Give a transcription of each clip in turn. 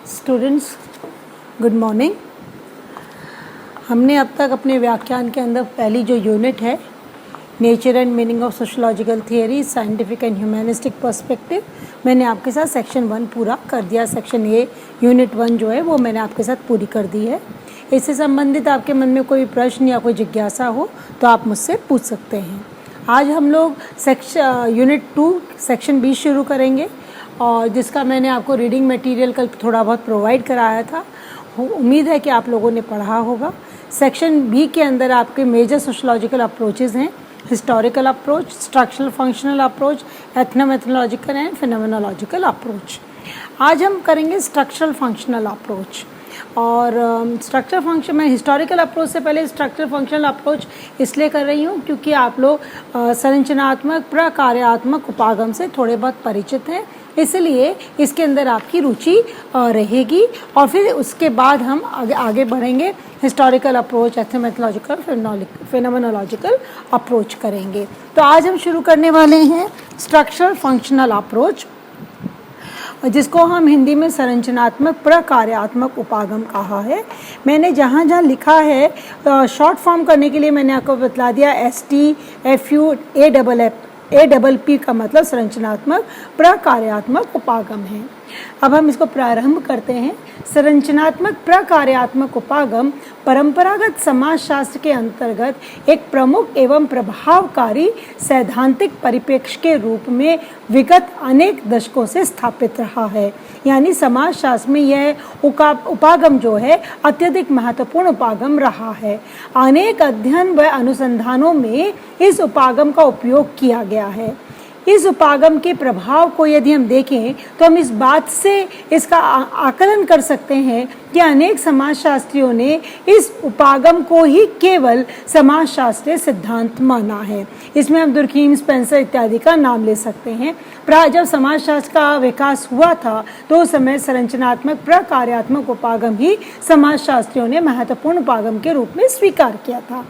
Students, good morning. हमने अब तक अपने व्याख्यान के अंदर पहली जो यूनिट है nature and meaning of sociological theory, scientific and humanistic perspective, मैंने आपके साथ सेक्शन 1 पूरा कर दिया। सेक्शन ए यूनिट 1 जो है वो मैंने आपके साथ पूरी कर दी है। इससे संबंधित आपके मन में कोई प्रश्न या कोई जिज्ञासा हो तो आप मुझसे पूछ सकते हैं। आज हम लोग यूनिट 2 सेक्शन बी शुरू करेंगे और जिसका मैंने आपको रीडिंग मटेरियल कल थोड़ा बहुत प्रोवाइड कराया था। उम्मीद है कि आप लोगों ने पढ़ा होगा। सेक्शन बी के अंदर आपके मेजर सोशोलॉजिकल अप्रोचेस हैं: historical approach, structural functional approach, ethnomethodological and phenomenological approach. आज हम करेंगे स्ट्रक्चरल फंक्शनल अप्रोच। और स्ट्रक्चर फंक्शन मैं हिस्टोरिकल अप्रोच से पहले स्ट्रक्चर फंक्शनल अप्रोच इसलिए कर रही हूँ क्योंकि आप लोग संरचनात्मक प्रकार्यात्मक उपागम से थोड़े बहुत परिचित हैं, इसलिए इसके अंदर आपकी रुचि रहेगी। और फिर उसके बाद हम आगे बढ़ेंगे, हिस्टोरिकल अप्रोच, एथनोमेथोलॉजिकल, फिनोमेनोलॉजिकल अप्रोच करेंगे। तो आज हम शुरू करने वाले हैं स्ट्रक्चरल फंक्शनल अप्रोच, जिसको हम हिंदी में संरचनात्मक प्रकार्यात्मक उपागम कहा है। मैंने जहाँ जहाँ लिखा है शॉर्ट फॉर्म करने के लिए मैंने आपको बतला दिया STFUAPP का मतलब संरचनात्मक प्रकार्यात्मक उपागम है। अब हम इसको प्रारंभ करते हैं। संरचनात्मक प्रकार्यात्मक उपागम परंपरागत समाजशास्त्र के अंतर्गत एक प्रमुख एवं प्रभावकारी सैद्धांतिक परिप्रेक्ष्य के रूप में विगत अनेक दशकों से स्थापित रहा है। यानी समाजशास्त्र में यह उपागम जो है अत्यधिक महत्वपूर्ण उपागम रहा है। अनेक अध्ययन व अनुसंधानों में इस उपागम का उपयोग किया गया है। इस उपागम के प्रभाव को यदि हम देखें तो हम इस बात से इसका आकलन कर सकते हैं कि अनेक समाजशास्त्रियों ने इस उपागम को ही केवल समाजशास्त्रीय सिद्धांत माना है। इसमें हम दुर्खीम, स्पेंसर इत्यादि का नाम ले सकते हैं। जब समाजशास्त्र का विकास हुआ था तो उस समय संरचनात्मक प्रकार्यात्मक उपागम ही समाजशास्त्रियों ने महत्वपूर्ण उपागम के रूप में स्वीकार किया था।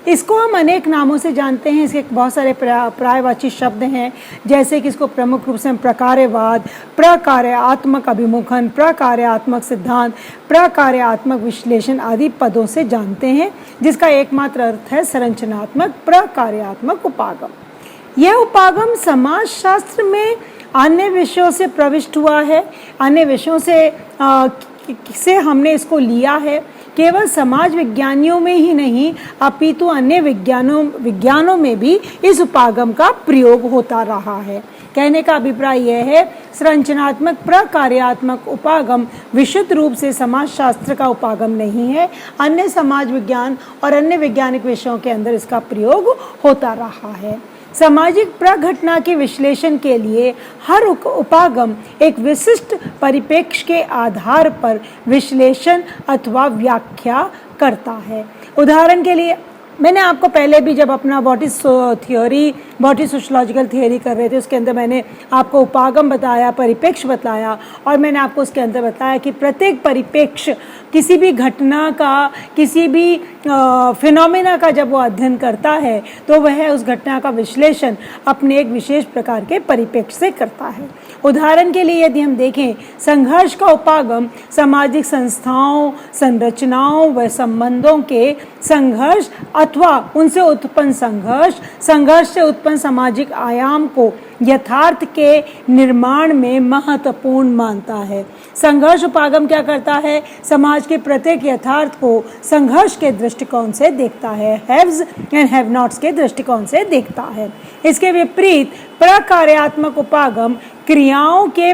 इसको हम अनेक नामों से जानते हैं। इसके बहुत सारे पर्यायवाची शब्द हैं, जैसे कि इसको प्रमुख रूप से प्रकार्यवाद, प्रकार्यात्मक अभिमुखन, प्रकार्यात्मक सिद्धांत, प्रकार्यात्मक विश्लेषण आदि पदों से जानते हैं, जिसका एकमात्र अर्थ है संरचनात्मक प्रकार्यात्मक उपागम। यह उपागम समाजशास्त्र में अन्य विषयों से प्रविष्ट हुआ है। अन्य विषयों से हमने इसको लिया है। केवल समाज विज्ञानियों में ही नहीं अपितु अन्य विज्ञानों में भी इस उपागम का प्रयोग होता रहा है। कहने का अभिप्राय यह है, संरचनात्मक प्रकार्यात्मक उपागम विशुद्ध रूप से समाजशास्त्र का उपागम नहीं है। अन्य समाज विज्ञान और अन्य वैज्ञानिक विषयों के अंदर इसका प्रयोग होता रहा है। सामाजिक प्रघटना के विश्लेषण के लिए हर उपागम एक विशिष्ट परिप्रेक्ष्य के आधार पर विश्लेषण अथवा व्याख्या करता है। उदाहरण के लिए मैंने आपको पहले भी जब अपना व्हाट इज सोशोलॉजिकल थियोरी कर रहे थे उसके अंदर मैंने आपको उपागम बताया, परिप्रेक्ष्य बताया, और मैंने आपको उसके अंदर बताया कि प्रत्येक परिप्रेक्ष्य किसी भी घटना का, किसी भी फिनोमेना का जब वो अध्ययन करता है तो वह उस घटना का विश्लेषण अपने एक विशेष प्रकार के परिप्रेक्ष्य से करता है। उदाहरण के लिए यदि हम देखें, संघर्ष का उपागम सामाजिक संस्थाओं, संरचनाओं व संबंधों के संघर्ष अथवा उनसे उत्पन्न संघर्ष से उत्पन्न सामाजिक आयाम को यथार्थ के निर्माण में महत्वपूर्ण मानता है। संघर्ष उपागम क्या करता है? समाज के प्रत्येक यथार्थ को संघर्ष के दृष्टिकोण से देखता है, हैव्स एंड हैव नॉट्स के दृष्टिकोण से देखता है। इसके विपरीत प्रकार्यात्मक उपागम क्रियाओं के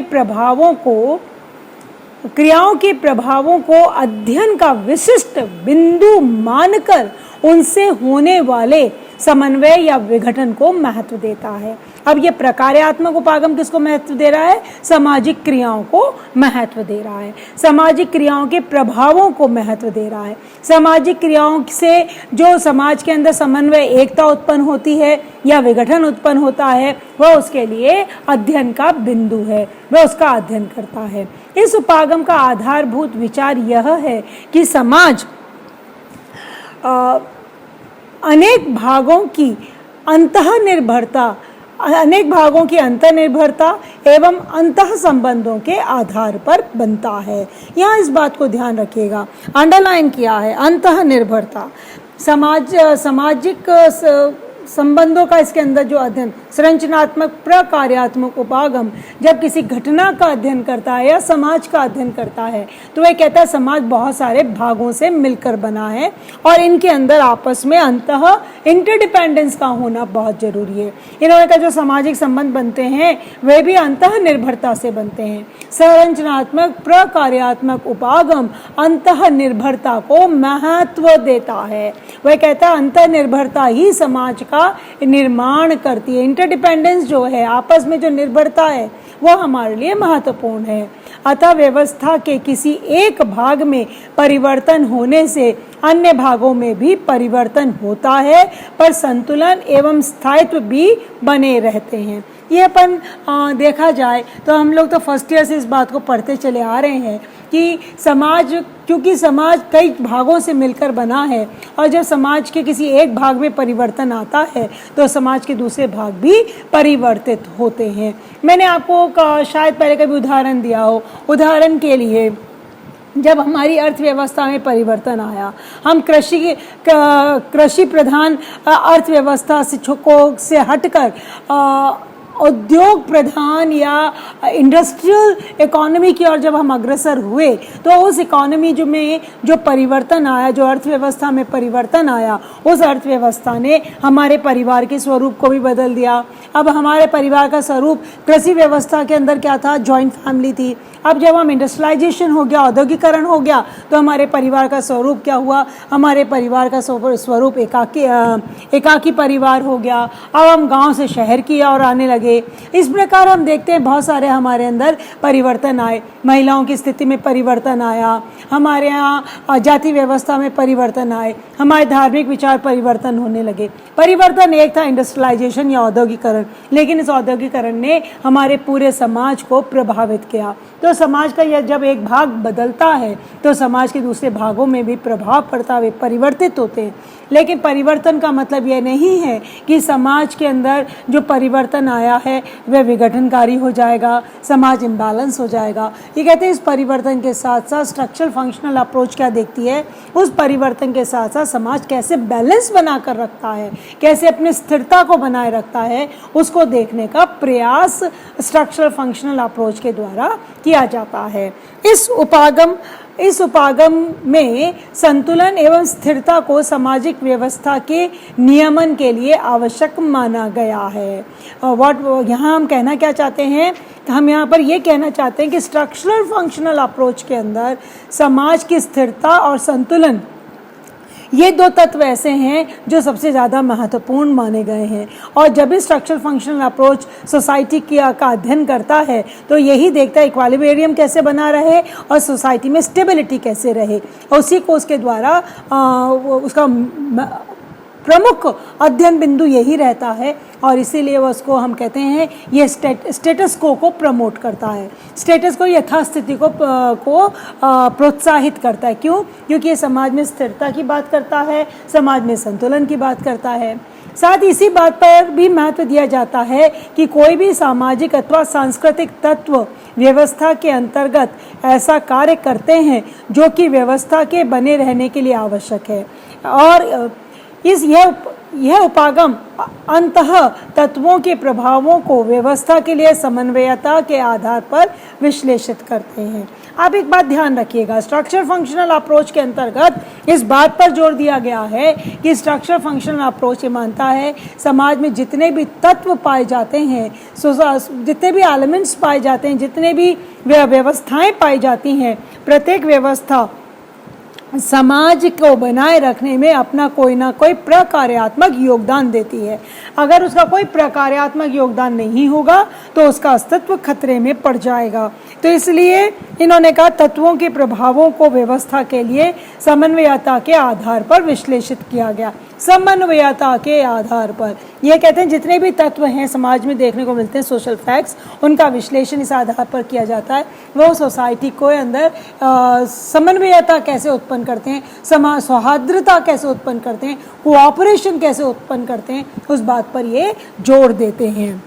प्रभावों को अध्ययन का विशिष्ट बिंदु मानकर उनसे होने वाले समन्वय या विघटन को महत्व देता है। अब ये प्रकार्यात्मक उपागम किसको महत्व दे रहा है? सामाजिक क्रियाओं को महत्व दे रहा है, सामाजिक क्रियाओं के प्रभावों को महत्व दे रहा है। सामाजिक क्रियाओं से जो समाज के अंदर समन्वय, एकता उत्पन्न होती है या विघटन उत्पन्न होता है, वह उसके लिए अध्ययन का बिंदु है, वह उसका अध्ययन करता है। इस उपागम का आधारभूत विचार यह है कि समाज अनेक भागों की अंतःनिर्भरता अनेक भागों की अंतर्निर्भरता एवं अंतः संबंधों के आधार पर बनता है। यहाँ इस बात को ध्यान रखिएगा, अंडरलाइन किया है, अंतः निर्भरता। सामाजिक संबंधों का इसके अंदर जो अध्ययन, संरचनात्मक प्रकार्यात्मक उपागम, जब किसी घटना का अध्ययन करता है या समाज का अध्ययन करता है तो वह कहता है समाज बहुत सारे भागों से मिलकर बना है और इनके अंदर आपस में अंतः इंटरडिपेंडेंस का होना बहुत जरूरी है। इन्होंने कहा जो सामाजिक संबंध बनते हैं वे भी अंतः निर्भरता से बनते हैं। संरचनात्मक प्रकार्यात्मक उपागम अंतः निर्भरता को महत्व देता है। वह कहता है अंतः निर्भरता ही समाज का निर्माण करती है। इंटरडिपेंडेंस जो है, आपस में जो निर्भरता है, वो हमारे लिए महत्वपूर्ण है। अतः व्यवस्था के किसी एक भाग में परिवर्तन होने से अन्य भागों में भी परिवर्तन होता है, पर संतुलन एवं स्थायित्व भी बने रहते हैं। ये अपन देखा जाए तो हम लोग तो फर्स्ट ईयर से इस बात को पढ़ते चले आ रहे हैं कि समाज, क्योंकि समाज कई भागों से मिलकर बना है और जब समाज के किसी एक भाग में परिवर्तन आता है तो समाज के दूसरे भाग भी परिवर्तित होते हैं। मैंने आपको शायद पहले कभी उदाहरण दिया हो। उदाहरण के लिए जब हमारी अर्थव्यवस्था में परिवर्तन आया, हम कृषि प्रधान अर्थव्यवस्था से हटकर उद्योग प्रधान या इंडस्ट्रियल इकोनॉमी की ओर जब हम अग्रसर हुए तो उस इकोनॉमी में जो परिवर्तन आया, जो अर्थव्यवस्था में परिवर्तन आया, उस अर्थव्यवस्था ने हमारे परिवार के स्वरूप को भी बदल दिया। अब हमारे परिवार का स्वरूप कृषि व्यवस्था के अंदर क्या था? जॉइंट फैमिली थी। अब जब हम इंडस्ट्रियलाइजेशन हो गया, औद्योगिकरण हो गया, तो हमारे परिवार का स्वरूप क्या हुआ? हमारे परिवार का स्वरूप एकाकी परिवार हो गया। अब हम गांव से शहर की ओर आने लगे। इस प्रकार हम देखते हैं बहुत सारे हमारे अंदर परिवर्तन आए। महिलाओं की स्थिति में परिवर्तन आया, हमारे यहाँ जाति व्यवस्था में परिवर्तन आए, हमारे धार्मिक विचार परिवर्तन होने लगे। परिवर्तन एक था इंडस्ट्रियलाइजेशन या औद्योगिकरण, लेकिन इस औद्योगिकरण ने हमारे पूरे समाज को प्रभावित किया। तो समाज का यह जब एक भाग बदलता है तो समाज के दूसरे भागों में भी प्रभाव पड़ता है, वे परिवर्तित होते हैं। लेकिन परिवर्तन का मतलब यह नहीं है कि समाज के अंदर जो परिवर्तन आया है वह विघटनकारी हो जाएगा, समाज इम्बैलेंस हो जाएगा। ये कहते हैं इस परिवर्तन के साथ साथ स्ट्रक्चरल फंक्शनल अप्रोच क्या देखती है? उस परिवर्तन के साथ साथ समाज कैसे बैलेंस बना कर रखता है, कैसे अपनी स्थिरता को बनाए रखता है, उसको देखने का प्रयास स्ट्रक्चरल फंक्शनल अप्रोच के द्वारा किया जाता है। इस उपागम में संतुलन एवं स्थिरता को सामाजिक व्यवस्था के नियमन के लिए आवश्यक माना गया है। यहाँ हम कहना क्या चाहते हैं? हम यहाँ पर ये कहना चाहते हैं कि स्ट्रक्चरल फंक्शनल अप्रोच के अंदर समाज की स्थिरता और संतुलन, ये दो तत्व ऐसे हैं जो सबसे ज़्यादा महत्वपूर्ण माने गए हैं। और जब भी स्ट्रक्चरल फंक्शनल अप्रोच सोसाइटी का अध्ययन करता है तो यही देखता है इक्विलिब्रियम कैसे बना रहे और सोसाइटी में स्टेबिलिटी कैसे रहे, और उसी को उसके द्वारा उसका प्रमुख अध्ययन बिंदु यही रहता है। और इसीलिए उसको हम कहते हैं ये स्टेटस को प्रमोट करता है, स्टेटस को, यथास्थिति को प्रोत्साहित करता है। क्यों? क्योंकि ये समाज में स्थिरता की बात करता है, समाज में संतुलन की बात करता है। साथ इसी बात पर भी महत्व दिया जाता है कि कोई भी सामाजिक अथवा सांस्कृतिक तत्व व्यवस्था के अंतर्गत ऐसा कार्य करते हैं जो कि व्यवस्था के बने रहने के लिए आवश्यक है। और यह उपागम अंतः तत्वों के प्रभावों को व्यवस्था के लिए समन्वयता के आधार पर विश्लेषित करते हैं। आप एक बात ध्यान रखिएगा, स्ट्रक्चर फंक्शनल अप्रोच के अंतर्गत इस बात पर जोर दिया गया है कि स्ट्रक्चर फंक्शनल अप्रोच ये मानता है समाज में जितने भी तत्व पाए जाते हैं, जितने भी एलिमेंट्स पाए जाते हैं, जितने भी व्यवस्थाएं पाई जाती हैं, प्रत्येक व्यवस्था समाज को बनाए रखने में अपना कोई ना कोई प्रकार्यात्मक योगदान देती है। अगर उसका कोई प्रकार्यात्मक योगदान नहीं होगा तो उसका अस्तित्व खतरे में पड़ जाएगा। तो इसलिए इन्होंने कहा तत्वों के प्रभावों को व्यवस्था के लिए समन्वयता के आधार पर विश्लेषित किया गया। समन्वयता के आधार पर ये कहते हैं जितने भी तत्व हैं समाज में देखने को मिलते हैं, सोशल फैक्ट्स, उनका विश्लेषण इस आधार पर किया जाता है वो सोसाइटी को अंदर समन्वयता कैसे उत्पन्न करते हैं, समाज सौहार्द्रता कैसे उत्पन्न करते हैं, कोऑपरेशन कैसे उत्पन्न करते हैं, उस बात पर ये जोर देते हैं।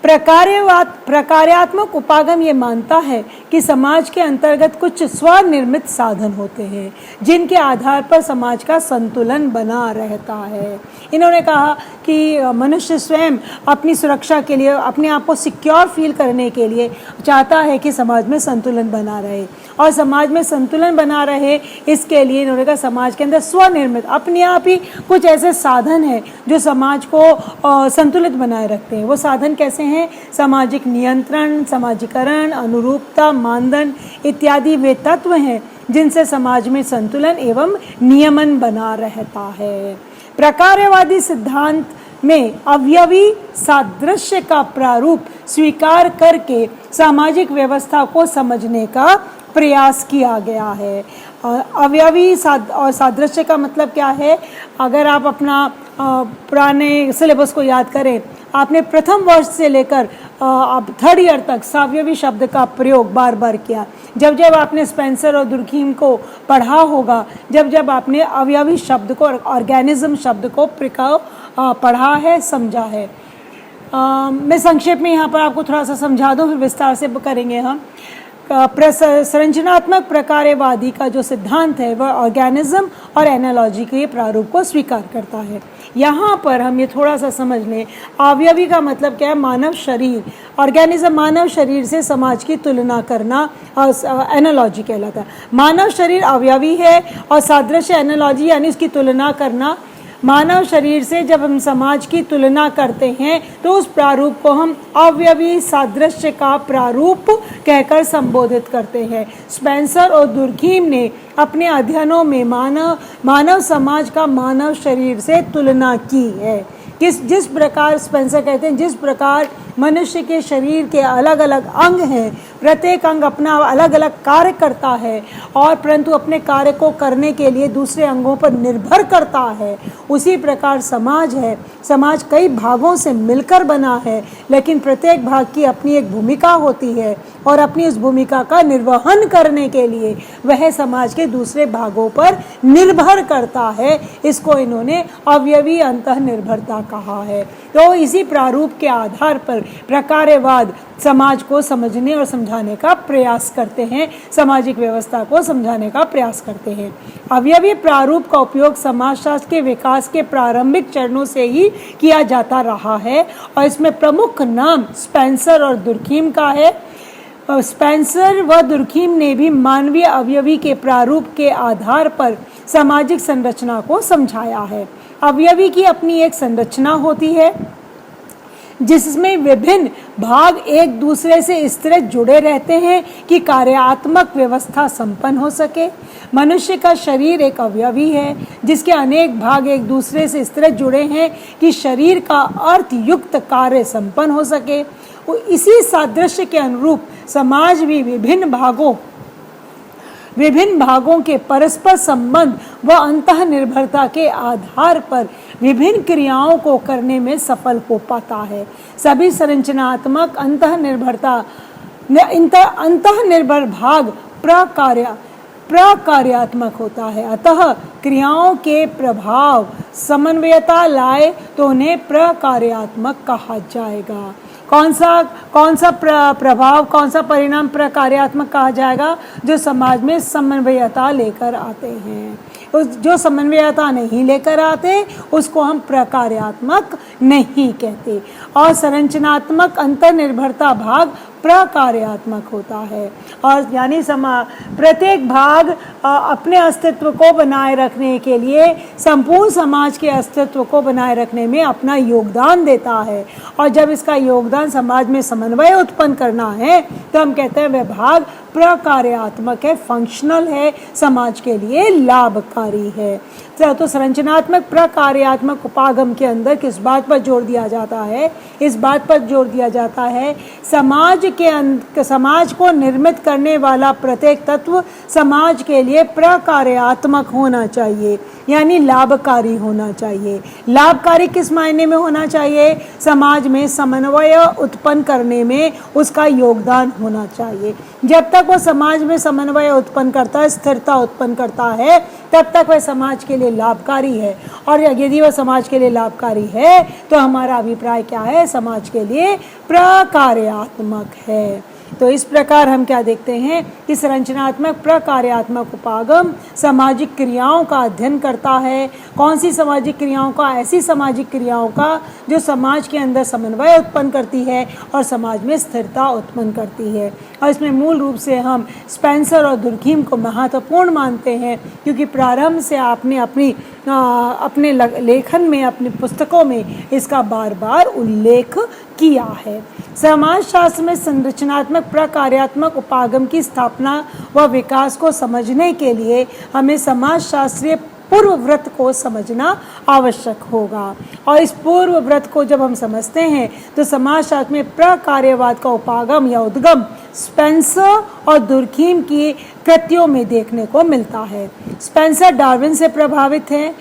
प्रकार्यात्मक उपागम ये मानता है कि समाज के अंतर्गत कुछ स्वनिर्मित साधन होते हैं जिनके आधार पर समाज का संतुलन बना रहता है। इन्होंने कहा कि मनुष्य स्वयं अपनी सुरक्षा के लिए, अपने आप को सिक्योर फील करने के लिए चाहता है कि समाज में संतुलन बना रहे, और समाज में संतुलन बना रहे इसके लिए इन्होंने कहा समाज के अंदर स्वनिर्मित अपने आप ही कुछ ऐसे साधन हैं जो समाज को संतुलित बनाए रखते हैं। वो साधन कैसे हैं? सामाजिक नियंत्रण, समाजीकरण, अनुरूपता, मानदंड इत्यादि वे तत्व हैं जिनसे समाज में संतुलन एवं नियमन बना रहता है। प्रकारवादी सिद्धांत में अवयवी सादृश्य का प्रारूप स्वीकार करके सामाजिक व्यवस्था को समझने का प्रयास किया गया है। अवयवी और सादृश्य का मतलब क्या है? अगर आप अपना पुराने सिलेबस को याद करें, आपने प्रथम वर्ष से लेकर अब थर्ड ईयर तक सावयवी शब्द का प्रयोग बार बार किया। जब जब आपने स्पेंसर और दुर्खीम को पढ़ा होगा, जब जब आपने अवयवी शब्द को, ऑर्गेनिज्म शब्द को पढ़ा है, समझा है। मैं संक्षेप में यहाँ पर आपको थोड़ा सा समझा दूँ, फिर विस्तार से करेंगे हम। संरचनात्मक प्रकारवादी का जो सिद्धांत है वह ऑर्गेनिज्म और एनालॉजी के प्रारूप को स्वीकार करता है। यहाँ पर हम ये थोड़ा सा समझ लें, अवयवी का मतलब क्या है? मानव शरीर। ऑर्गेनिज्म मानव शरीर से समाज की तुलना करना एनालॉजी कहलाता है। मानव शरीर अवयवी है और सादृश्य एनालॉजी यानी उसकी तुलना करना। मानव शरीर से जब हम समाज की तुलना करते हैं तो उस प्रारूप को हम अवयवी सादृश्य का प्रारूप कहकर संबोधित करते हैं। स्पेंसर और दुर्खीम ने अपने अध्ययनों में मानव समाज का मानव शरीर से तुलना की है। जिस प्रकार स्पेंसर कहते हैं, जिस प्रकार मनुष्य के शरीर के अलग अलग अंग हैं, प्रत्येक अंग अपना अलग अलग कार्य करता है और परंतु अपने कार्य को करने के लिए दूसरे अंगों पर निर्भर करता है, उसी प्रकार समाज है। समाज कई भागों से मिलकर बना है, लेकिन प्रत्येक भाग की अपनी एक भूमिका होती है और अपनी उस भूमिका का निर्वहन करने के लिए वह समाज के दूसरे भागों पर निर्भर करता है। इसको इन्होंने अवयवी अंतःनिर्भरता कहा है। तो इसी प्रारूप के आधार पर प्रकारवाद समाज को समझने और समझाने का प्रयास करते हैं, सामाजिक व्यवस्था को समझाने का प्रयास करते हैं। अवयवी प्रारूप का उपयोग समाजशास्त्र के विकास के प्रारंभिक चरणों से ही किया जाता रहा है और इसमें प्रमुख नाम स्पेंसर और दुर्खीम का है। स्पेंसर व दुर्खीम ने भी मानवीय अवयवी के प्रारूप के आधार पर सामाजिक संरचना को समझाया है। अवयवी की अपनी एक संरचना होती है जिसमें विभिन्न भाग एक दूसरे से इस तरह जुड़े रहते हैं कि कार्यात्मक व्यवस्था संपन्न हो सके। मनुष्य का शरीर एक अवयवी है जिसके अनेक भाग एक दूसरे से इस तरह जुड़े हैं कि शरीर का अर्थ युक्त कार्य संपन्न हो सके। इसी सादृश्य के अनुरूप समाज भी विभिन्न भागों के परस्पर संबंध व अंतःनिर्भरता के आधार पर विभिन्न क्रियाओं को करने में सफल हो पाता है। सभी संरचनात्मक अंतःनिर्भर भाग प्रकार्यात्मक होता है। अतः क्रियाओं के प्रभाव समन्वयता लाए तो उन्हें प्रकार्यात्मक कहा जाएगा। कौन सा प्रभाव, कौन सा परिणाम प्रकार्यात्मक कहा जाएगा? जो समाज में समन्वयता लेकर आते हैं। जो समन्वयता नहीं लेकर आते उसको हम प्रकार्यात्मक नहीं कहते। और संरचनात्मक अंतर्निर्भरता भाग प्रकार्यात्मक होता है। और यानी प्रत्येक भाग अपने अस्तित्व को बनाए रखने के लिए संपूर्ण समाज के अस्तित्व को बनाए रखने में अपना योगदान देता है। और जब इसका योगदान समाज में समन्वय उत्पन्न करना है तो हम कहते हैं वह भाग प्रकार्यात्मक है, फंक्शनल है, समाज के लिए लाभकारी है। तो संरचनात्मक प्रकार्यात्मक उपागम के अंदर किस बात पर जोर दिया जाता है? इस बात पर जोर दिया जाता है समाज को निर्मित करने वाला प्रत्येक तत्व समाज के लिए प्रकार्यात्मक होना चाहिए। यानी लाभकारी होना चाहिए। लाभकारी किस मायने में होना चाहिए? समाज में समन्वय उत्पन्न करने में उसका योगदान होना चाहिए। जब तक वो समाज में समन्वय उत्पन्न करता है, स्थिरता उत्पन्न करता है, तब तक वह समाज के लिए लाभकारी है। और यदि वह समाज के लिए लाभकारी है तो हमारा अभिप्राय क्या है? समाज के लिए प्रकार्यात्मक है। तो इस प्रकार हम क्या देखते हैं कि संरचनात्मक प्रकार्यात्मक उपागम सामाजिक क्रियाओं का अध्ययन करता है। कौन सी सामाजिक क्रियाओं का? ऐसी सामाजिक क्रियाओं का जो समाज के अंदर समन्वय उत्पन्न करती है और समाज में स्थिरता उत्पन्न करती है। और इसमें मूल रूप से हम स्पेंसर और दुर्खीम को महत्वपूर्ण मानते हैं, क्योंकि प्रारंभ से आपने अपने लेखन में, अपनी पुस्तकों में इसका बार बार उल्लेख किया है। समाजशास्त्र में संरचनात्मक प्रकार्यात्मक उपागम की स्थापना व विकास को समझने के लिए हमें समाजशास्त्रीय पूर्व व्रत को समझना आवश्यक होगा। और इस पूर्व व्रत को जब हम समझते हैं तो समाजशास्त्र में प्रकार्यवाद का उपागम या उद्गम स्पेंसर और दुर्खीम की कृतियों में देखने को मिलता है। स्पेंसर डार्विन से प्रभावित है।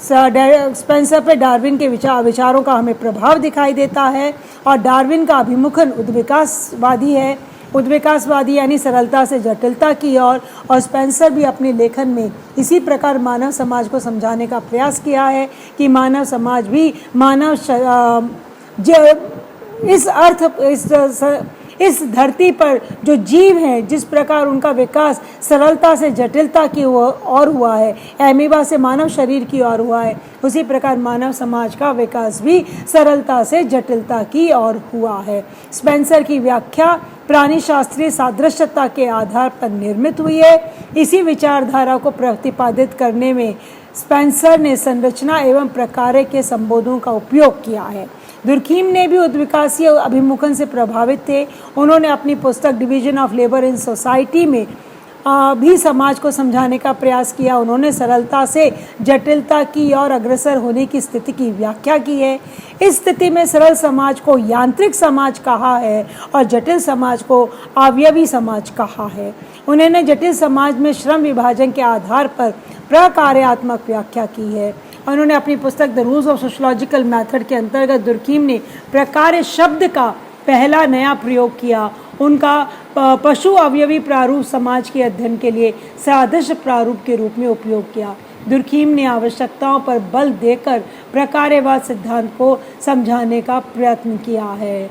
स्पेंसर पे डार्विन के विचारों का हमें प्रभाव दिखाई देता है। और डार्विन का अभिमुखन उद्विकासवादी है। उद्विकासवादी यानी सरलता से जटिलता की ओर। और स्पेंसर भी अपने लेखन में इसी प्रकार मानव समाज को समझाने का प्रयास किया है कि मानव समाज भी इस धरती पर जो जीव हैं, जिस प्रकार उनका विकास सरलता से जटिलता की ओर हुआ है, एमीबा से मानव शरीर की ओर हुआ है, उसी प्रकार मानव समाज का विकास भी सरलता से जटिलता की ओर हुआ है। स्पेंसर की व्याख्या प्राणी शास्त्रीय सादृश्यता के आधार पर निर्मित हुई है। इसी विचारधारा को प्रतिपादित करने में स्पेंसर ने संरचना एवं प्रकार के संबोधों का उपयोग किया है। दुर्खीम ने भी उद्विकासीय अभिमुखन से प्रभावित थे। उन्होंने अपनी पुस्तक division of labour in society में भी समाज को समझाने का प्रयास किया। उन्होंने सरलता से जटिलता की और अग्रसर होने की स्थिति की व्याख्या की है। इस स्थिति में सरल समाज को यांत्रिक समाज कहा है और जटिल समाज को अवयवी समाज कहा है। उन्होंने जटिल समाज में श्रम विभाजन के आधार पर प्रकार्यात्मक व्याख्या की है। उन्होंने अपनी पुस्तक the rules of sociological method के अंतर्गत दुर्खीम ने प्रकार्य शब्द का पहला नया प्रयोग किया। उनका पशु अवयवी प्रारूप समाज के अध्ययन के लिए सादृश्य प्रारूप के रूप में उपयोग किया। दुर्खीम ने आवश्यकताओं पर बल देकर प्रकार्यवाद सिद्धांत को समझाने का प्रयत्न किया है।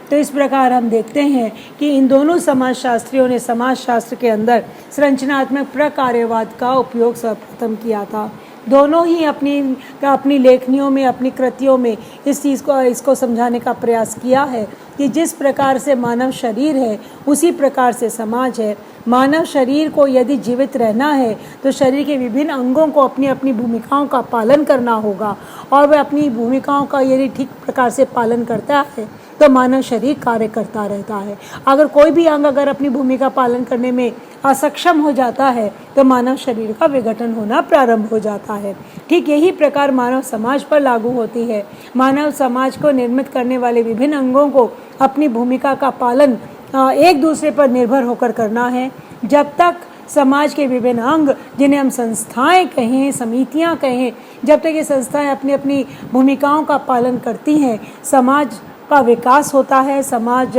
तो इस प्रकार हम देखते हैं कि इन दोनों समाजशास्त्रियों ने समाजशास्त्र के अंदर संरचनात्मक प्रकार्यवाद का उपयोग सर्वप्रथम किया था। दोनों ही अपनी लेखनियों में, अपनी कृतियों में इसको समझाने का प्रयास किया है कि जिस प्रकार से मानव शरीर है उसी प्रकार से समाज है। मानव शरीर को यदि जीवित रहना है तो शरीर के विभिन्न अंगों को अपनी अपनी भूमिकाओं का पालन करना होगा। और वह अपनी भूमिकाओं का यदि ठीक प्रकार से पालन करता है तो मानव शरीर कार्य करता रहता है। अगर कोई भी अंग अगर अपनी भूमिका पालन करने में असक्षम हो जाता है तो मानव शरीर का विघटन होना प्रारंभ हो जाता है। ठीक यही प्रकार मानव समाज पर लागू होती है। मानव समाज को निर्मित करने वाले विभिन्न अंगों को अपनी भूमिका का पालन एक दूसरे पर निर्भर होकर करना है। जब तक समाज के विभिन्न अंग, जिन्हें हम संस्थाएं कहें, समितियां कहें, जब तक ये संस्थाएं अपनी अपनी भूमिकाओं का पालन करती हैं, समाज का विकास होता है, समाज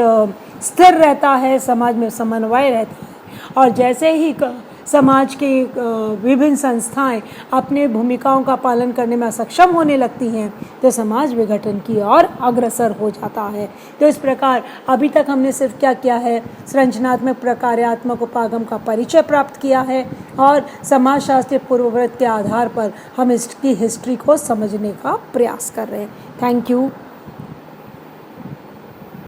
स्थिर रहता है, समाज में समन्वय रहता है। और जैसे ही समाज की विभिन्न संस्थाएं अपने भूमिकाओं का पालन करने में असक्षम होने लगती हैं तो समाज विघटन की ओर अग्रसर हो जाता है। तो इस प्रकार अभी तक हमने सिर्फ क्या किया है, संरचनात्मक प्रकार्यात्मक उपागम का परिचय प्राप्त किया है और समाजशास्त्रीय पूर्वव्रत के आधार पर हम इसकी हिस्ट्री को समझने का प्रयास कर रहे हैं। Thank you.